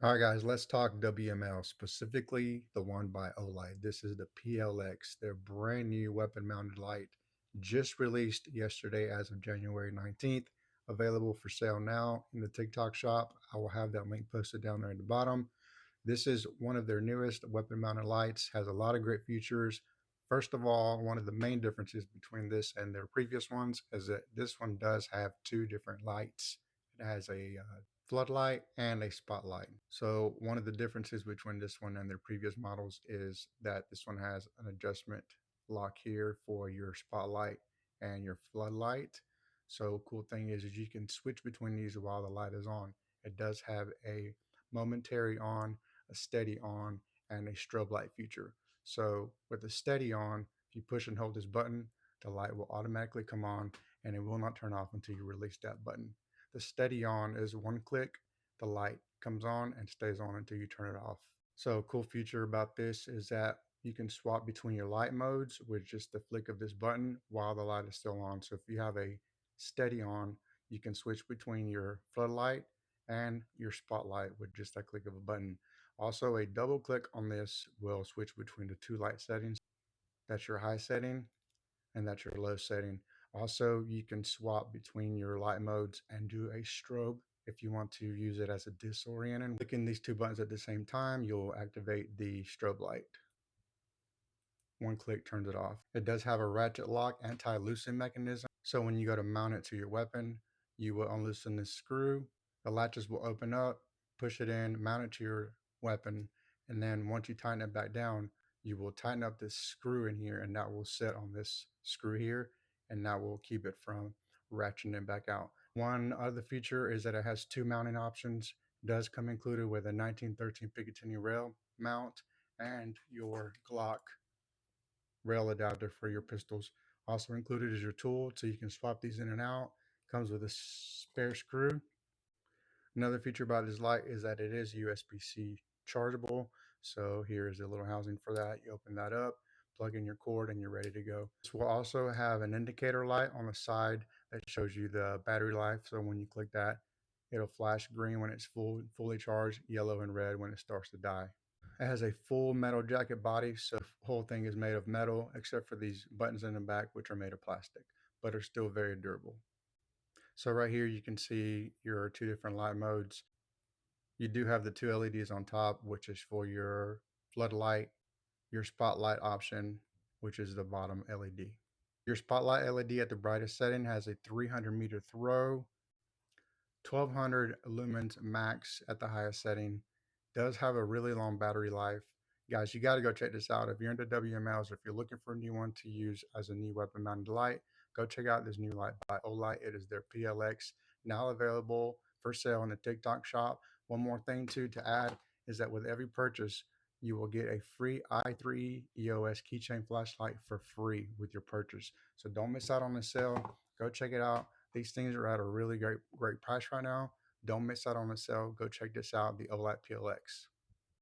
All right, guys, let's talk WML, specifically the one by Olight. This is the PLX, their brand new weapon mounted light, just released yesterday as of January 19th. Available for sale now in the TikTok shop. I will have that link posted down there at the bottom. This is one of their newest weapon mounted lights, has a lot of great features. First of all, one of the main differences between this and their previous ones is that this one does have two different lights. It has a floodlight and a spotlight. So one of the differences between this one and their previous models is that this one has an adjustment lock here for your spotlight and your floodlight. So cool thing is you can switch between these while the light is on. It does have a momentary on, a steady on, and a strobe light feature. So with the steady on, if you push and hold this button, the light will automatically come on and it will not turn off until you release that button. The steady on is one click, the light comes on and stays on until you turn it off. So a cool feature about this is that you can swap between your light modes with just the flick of this button while the light is still on. So if you have a steady on, you can switch between your floodlight and your spotlight with just a click of a button. Also, a double click on this will switch between the two light settings. That's your high setting and that's your low setting. Also, you can swap between your light modes and do a strobe if you want to use it as a disorienting. Clicking these two buttons at the same time, you'll activate the strobe light. One click turns it off. It does have a ratchet lock anti-loosen mechanism. So when you go to mount it to your weapon, you will unloosen this screw. The latches will open up, push it in, mount it to your weapon. And then once you tighten it back down, you will tighten up this screw in here and that will sit on this screw here. And that will keep it from ratcheting it back out. One other feature is that it has two mounting options. It does come included with a 1913 Picatinny rail mount and your Glock rail adapter for your pistols. Also included is your tool, so you can swap these in and out. Comes with a spare screw. Another feature about this light is that it is USB-C chargeable. So here is a little housing for that. You open that up, plug in your cord, and you're ready to go. This will also have an indicator light on the side that shows you the battery life. So when you click that, it'll flash green when it's fully charged, yellow and red when it starts to die. It has a full metal jacket body, so the whole thing is made of metal except for these buttons in the back, which are made of plastic, but are still very durable. So right here you can see your two different light modes. You do have the two LEDs on top, which is for your floodlight, your spotlight option, which is the bottom LED. Your spotlight LED at the brightest setting has a 300-meter throw, 1200 lumens max at the highest setting. Does have a really long battery life. Guys, you got to go check this out. If you're into WMLs or if you're looking for a new one to use as a new weapon mounted light, go check out this new light by Olight. It is their PLX, now available for sale in the TikTok shop. One more thing too to add is that with every purchase, you will get a free i3 EOS keychain flashlight for free with your purchase. So don't miss out on the sale. Go check it out. These things are at a really great price right now. Don't miss out on the sale. Go check this out, the Olight PLX.